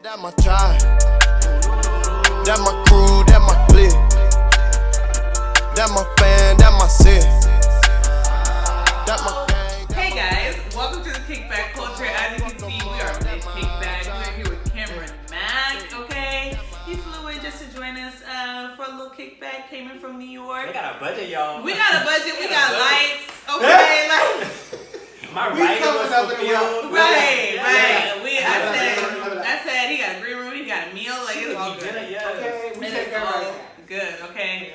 That my tribe, that my crew, that my clique, that my fan, that my city, that my gang. Hey guys, welcome to the Kickback culture. As you can see, we are with Kickback. We're here with Cameron Mack, okay? He flew in just to join us for a little kickback. Came in from New York. We got a budget, y'all. We got a budget. We got lights, okay? Like. My writing was fulfilled. Right. I said he got a green room, he got a meal, like it's all good. Okay, we take care of it. Good, okay.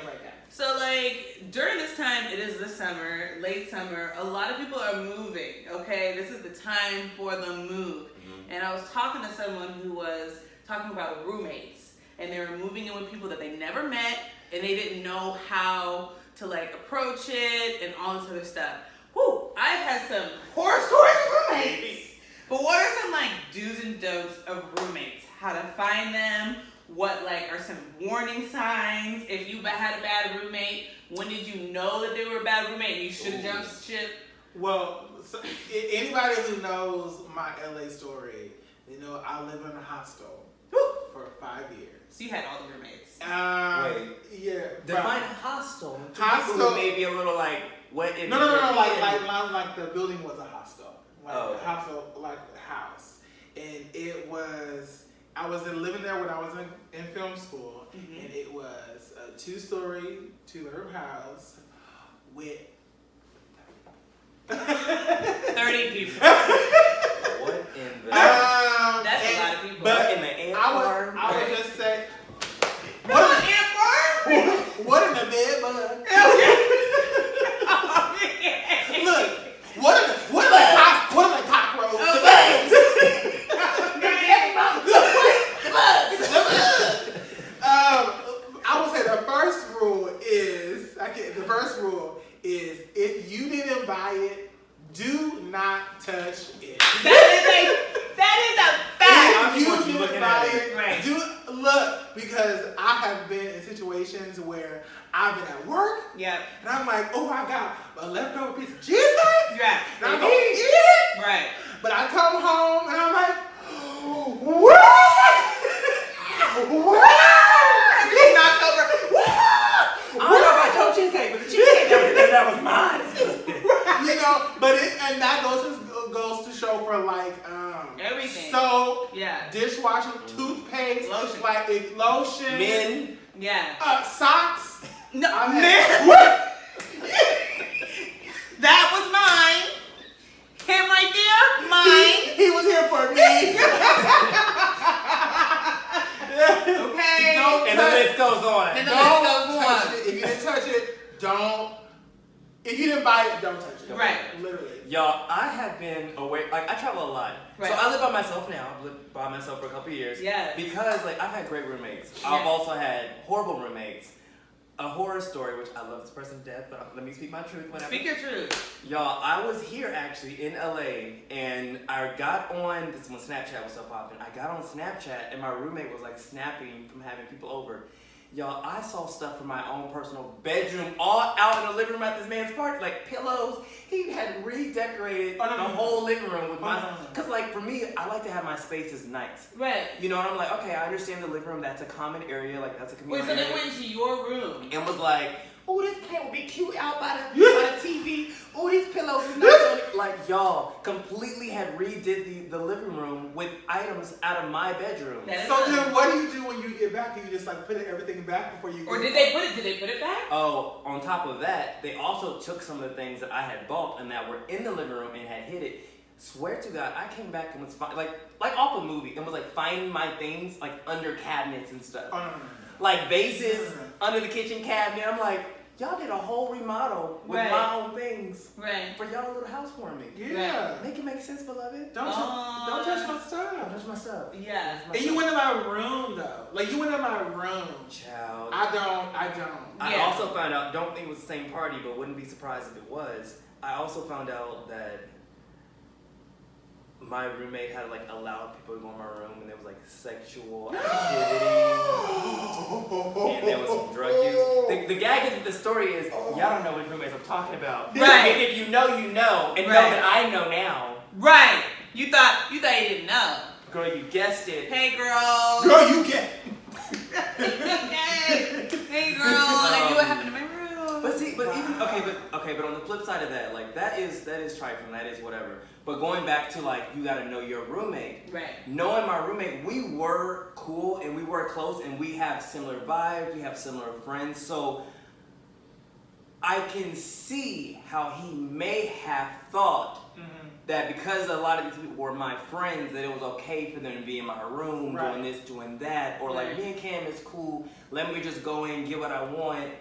So like during this time, it is the summer, late summer. A lot of people are moving. Okay, this is the time for the move. Mm-hmm. And I was talking to someone who was talking about roommates, and they were moving in with people that they never met, and they didn't know how to like approach it and all this other stuff. Whew, I've had some horror stories of roommates. But what are some like do's and don'ts of roommates? How to find them? What like are some warning signs? If you had a bad roommate, when did you know that they were a bad roommate and you should have jumped ship? Well, so, anybody who knows my LA story, you know I live in a hostel for 5 years. So you had all the roommates. Wait. Yeah. Define hostel. Hostel. Maybe a little like what? No. Like the building was a hostel. Like a hostel, like a house, and it was. I was living there when I was in film school, and it was a 2-story, 2-bedroom house with 30 people. What in the? That's a lot of people. But in the ant farm. I would just say. What in the ant farm? What in the bed bug? Look, what are the cockroaches? I would say the first rule is if you didn't buy it, do not touch it. That is a fact. If you didn't buy it, right. Look, because I have been in situations where I've been at work, and I'm like, oh my God, a leftover piece of cheesesteak? Yeah. And I'm going to eat it? Right. But I come home and I'm like, what? Everything knocked over. I don't know about your cheesecake, but the cheesecake that was mine. You know, but and that goes to show for like everything. Soap, yeah, dishwashing, toothpaste, lotion, like lotion, men, socks. No, men. That was mine. Him right there, mine. He was here for me. Okay. And the list goes on. Don't touch it. If you didn't touch it, don't. If you didn't buy it, don't touch it. Right. Literally. Y'all, I have been away. Like I travel a lot, so I live by myself now. I've lived by myself for a couple of years. Yeah. Because like I've had great roommates. Yeah. I've also had horrible roommates. A horror story, which I love this person to death, but let me speak my truth. Whenever. Speak your truth. Y'all, I was here actually in LA, and I got on, this is when Snapchat was so popular, I got on Snapchat, and my roommate was like snapping from having people over. Y'all, I saw stuff from my own personal bedroom all out in the living room at this man's party, like pillows. He had redecorated the whole living room with my, because like for me, I like to have my spaces nice. Right. You know, and I'm like, okay, I understand the living room, that's a common area, like that's a community area. Wait, so they went into your room. and was like, oh, this plant would be cute out by the TV. Oh, these pillows is nice. Like, y'all completely had redid the living room with items out of my bedroom. So then what do you do when you get back? Do you just like put everything back before you Or did they put it back? Oh, on top of that, they also took some of the things that I had bought and that were in the living room and had hid it. Swear to God, I came back and was like off a movie and was like finding my things like under cabinets and stuff. Like vases under the kitchen cabinet. I'm like, y'all did a whole remodel with my own things for y'all little housewarming. Yeah. Make it make sense, beloved. Don't touch my stuff. Don't touch my stuff. Yeah. And you went in my room though. Like you went in my room. Child. I don't. I also found out, don't think it was the same party, but wouldn't be surprised if it was. I also found out that my roommate had like allowed people to go in my room and there was like sexual activity and there was some drug use. The gag is the story is y'all don't know which roommates I'm talking about. Right. If you know, you know, and know that I know now. Right. You thought you didn't know. Girl, you guessed it. Hey, girl. Girl, you get. Okay. Hey, girl. I knew what happened to my room. But see, but even but on the flip side of that, like that is trifling, that is whatever. But going back to like you got to know your roommate. Right. Knowing my roommate, we were cool and we were close and we have similar vibes, we have similar friends, so I can see how he may have thought that because a lot of these people were my friends, that it was okay for them to be in my room, doing this, doing that, or like me and Cam is cool. Let me just go in, get what I want,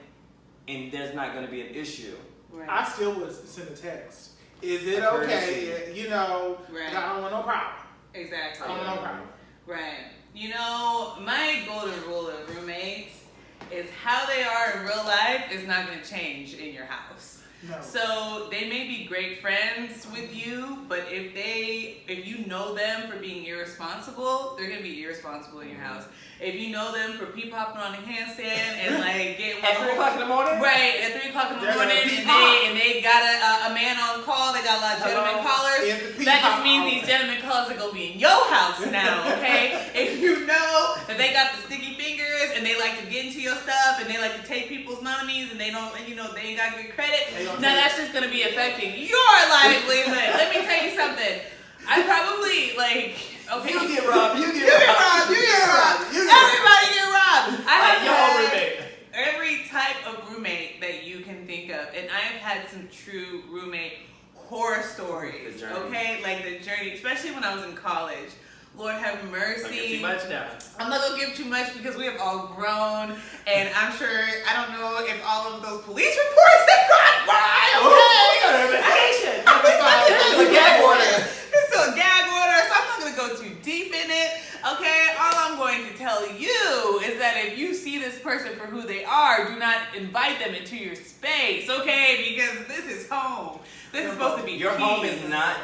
and there's not going to be an issue. Right. I still would send a text. Is it okay? You know, I don't want no problem. Exactly. I don't want no problem. Right. You know, my golden rule of roommates is how they are in real life is not going to change in your house. No. So they may be great friends with you, but if you know them for being irresponsible, they're gonna be irresponsible in your house. If you know them for peep-hopping on a handstand and like getting at 3 o'clock in the morning, right? At 3 o'clock in the morning, and they got a man on call. They got a lot of gentleman callers. That just means these gentleman callers are gonna be in your house now, okay? If you know that they got the sticky fingers and they like to get into your stuff and they like to take people's monies and they don't, they ain't got good credit. Now that's just gonna be affecting your livelihood. Let me tell you something. I probably You get robbed. Everybody get robbed. I have had every type of roommate that you can think of, and I have had some true roommate horror stories. Okay, like the journey, especially when I was in college. Lord have mercy. Don't give too much now. I'm not gonna give too much because we have all grown, and I'm sure I don't know if all of those police reports have gone by. Okay, it's a gag order. It's a gag order, so I'm not gonna go too deep in it. Okay, all I'm going to tell you is that if you see this person for who they are, do not invite them into your space. Okay, because this is home. This is supposed to be your peace. home is not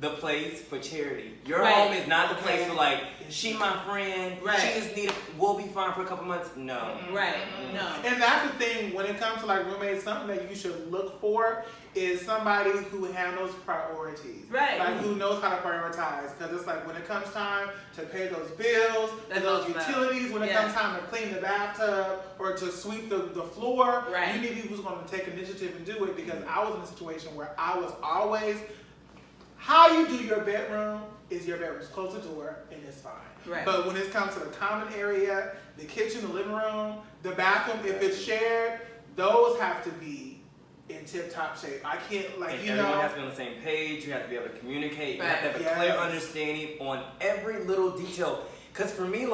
the place for charity. Your home is not the place for like, she my friend, she just we'll be fine for a couple months. No. Right, no. And that's the thing, when it comes to like roommates, something that you should look for is somebody who handles priorities. Right. Like who knows how to prioritize. Because it's like when it comes time to pay those bills, and those utilities, when it comes time to clean the bathtub or to sweep the floor, you need people who's going to take initiative and do it, because I was in a situation where I was always, how you do your bedroom is your bedroom's close the door and it's fine. Right. But when it comes to the common area, the kitchen, the living room, the bathroom, if it's shared, those have to be in tip-top shape. I can't, everyone has to be on the same page. You have to be able to communicate. You have to have a clear understanding on every little detail. Because for me,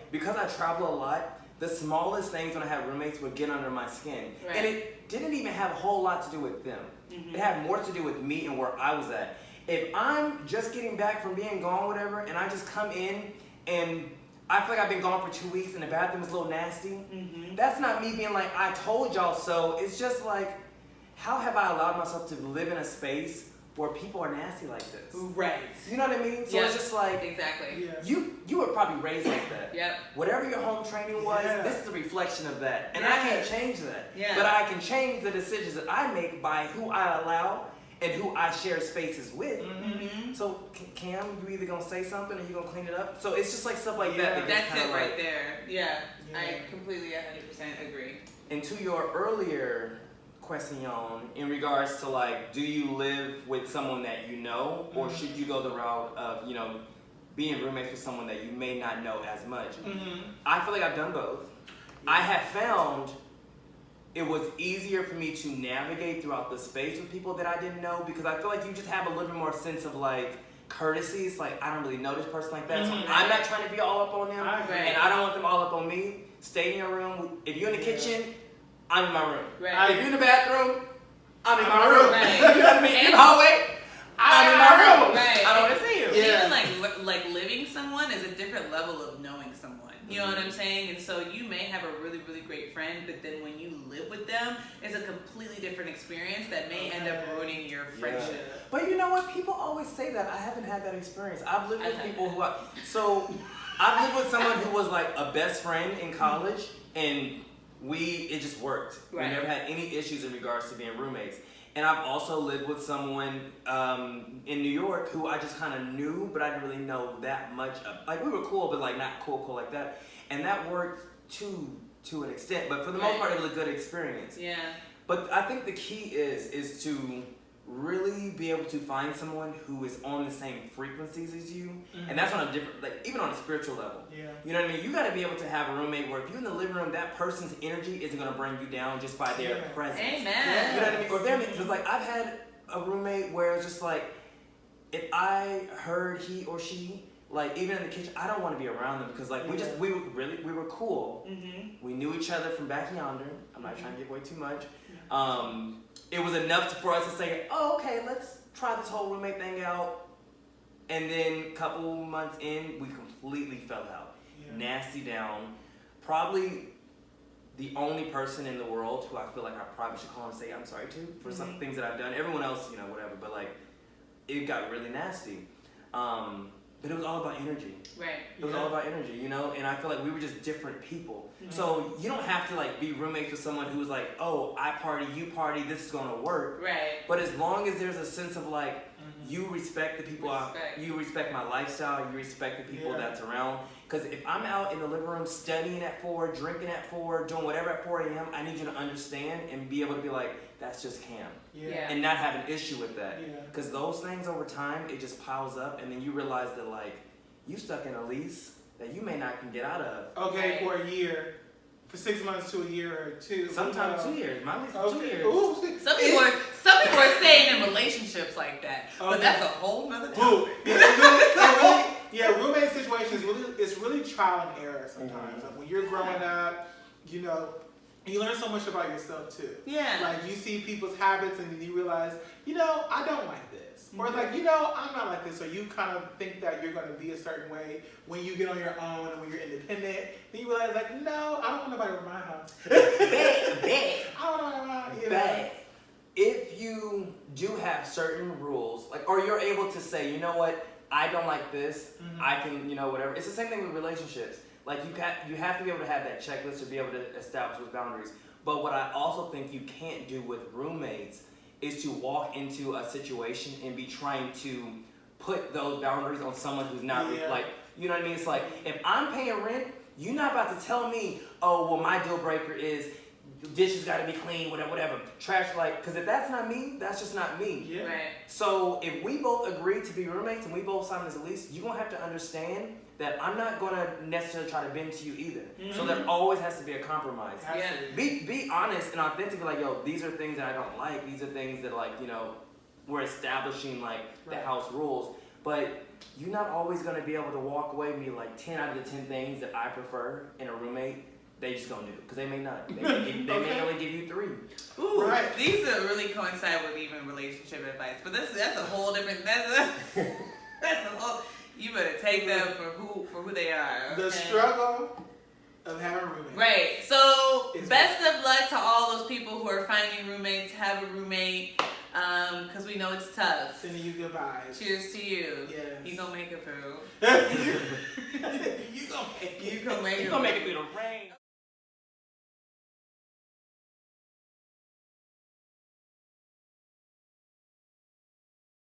because I travel a lot, the smallest things when I had roommates would get under my skin. Right. And it didn't even have a whole lot to do with them. It had more to do with me and where I was at. If I'm just getting back from being gone, whatever, and I just come in and I feel like I've been gone for 2 weeks and the bathroom is a little nasty, that's not me being like, I told y'all so. It's just like, how have I allowed myself to live in a space where people are nasty like this? Right. You know what I mean? So it's just like, exactly. You were probably raised like that. Yep. Whatever your home training was, this is a reflection of that. And I can't change that. Yeah. But I can change the decisions that I make by who I allow and who I share spaces with. So Cam, you either gonna say something or you gonna clean it up. So it's just like stuff like that. That's it right there. Yeah. I completely 100% agree. And to your earlier question in regards to like, do you live with someone that you know, or should you go the route of, being roommates with someone that you may not know as much? I feel like I've done both. I have found it was easier for me to navigate throughout the space with people that I didn't know, because I feel like you just have a little bit more sense of like courtesy. It's like, I don't really know this person like that, so I'm not trying to be all up on them, and I don't want them all up on me. Stay in your room. If you're in the kitchen, I'm in my room. If you're in the bathroom, I'm in my room. You know what I mean? In the hallway, I'm in my room. I don't want to see you. Even like living someone is a different level of knowing someone. You know what I'm saying? And so you may have a really, really great friend, but then when you live with them, it's a completely different experience that may end up ruining your friendship. But you know what? People always say that. I haven't had that experience. I've lived with people who I've lived with someone who was like a best friend in college, and it just worked. We never had any issues in regards to being roommates. And I've also lived with someone in New York who I just kind of knew, but I didn't really know that much. Like, we were cool, but like not cool like that. And that worked to an extent, but for the most part, it was a good experience. Yeah. But I think the key is to really be able to find someone who is on the same frequencies as you, and that's on a different, like even on a spiritual level. Yeah. You know what I mean? You got to be able to have a roommate where if you're in the living room, that person's energy isn't gonna bring you down just by their presence. Amen. You know what I mean? Or they're because like I've had a roommate where it's just like if I heard he or she like even in the kitchen, I don't want to be around them because like we were cool. We knew each other from back yonder. I'm not trying to give away too much. It was enough for us to say, oh, okay, let's try this whole roommate thing out. And then a couple months in, we completely fell out. Yeah. Nasty down. Probably the only person in the world who I feel like I probably should call and say I'm sorry to for some things that I've done. Everyone else, you know, whatever. But like, it got really nasty. But it was all about energy. Right. It was all about energy, you know? And I feel like we were just different people. So you don't have to like be roommates with someone who's like, oh, I party, you party, this is gonna work. Right. But as long as there's a sense of like, you respect the people, you respect my lifestyle, you respect the people that's around. Because if I'm out in the living room studying at 4, drinking at 4, doing whatever at 4 a.m., I need you to understand and be able to be like, that's just Cam. Yeah. And not have an issue with that. Because those things over time, it just piles up and then you realize that like, you stuck in a lease that you may not can get out of. Okay, for a year. For 6 months to a year or 2. Sometimes 2 years. My lease was 2 years. Ooh. Some people are staying in relationships like that, but that's a whole nother topic. Roommate situations it's really trial and error sometimes. Like when you're growing up, you know, you learn so much about yourself too. Yeah. Like you see people's habits and then you realize, you know, I don't like this. Or like, you know, I'm not like this. Or you kind of think that you're going to be a certain way when you get on your own and when you're independent. Then you realize like, no, I don't want nobody in my house. I don't want nobody in my house. If you do have certain rules, like, or you're able to say, you know what, I don't like this, I can, you know, whatever. It's the same thing with relationships. Like, you have to be able to have that checklist to be able to establish those boundaries. But what I also think you can't do with roommates is to walk into a situation and be trying to put those boundaries on someone who's not, like, you know what I mean? It's like, if I'm paying rent, you're not about to tell me, oh, well, my deal breaker is dishes got to be clean, whatever, trash, like, because if that's not me, that's just not me. Yeah. Right. So if we both agree to be roommates and we both sign this lease, you're going to have to understand that I'm not going to necessarily try to bend to you either. So there always has to be a compromise. Yeah. Be honest and authentic, like, yo, these are things that I don't like. These are things that, like, you know, we're establishing, like, the house rules. But you're not always going to be able to walk away and be like 10 out of the 10 things that I prefer in a roommate. They just gonna do it because they may not. They may only give you 3. Ooh, right. These are really coincide with even relationship advice, but that's a whole different. That's a whole. You better take them for who they are. Okay? The struggle of having roommates. Right. So best of luck to all those people who are finding roommates. Have a roommate. Because we know it's tough. Sending you good vibes. Cheers to you. Yes. You gonna make it through. You gonna make it through the rain.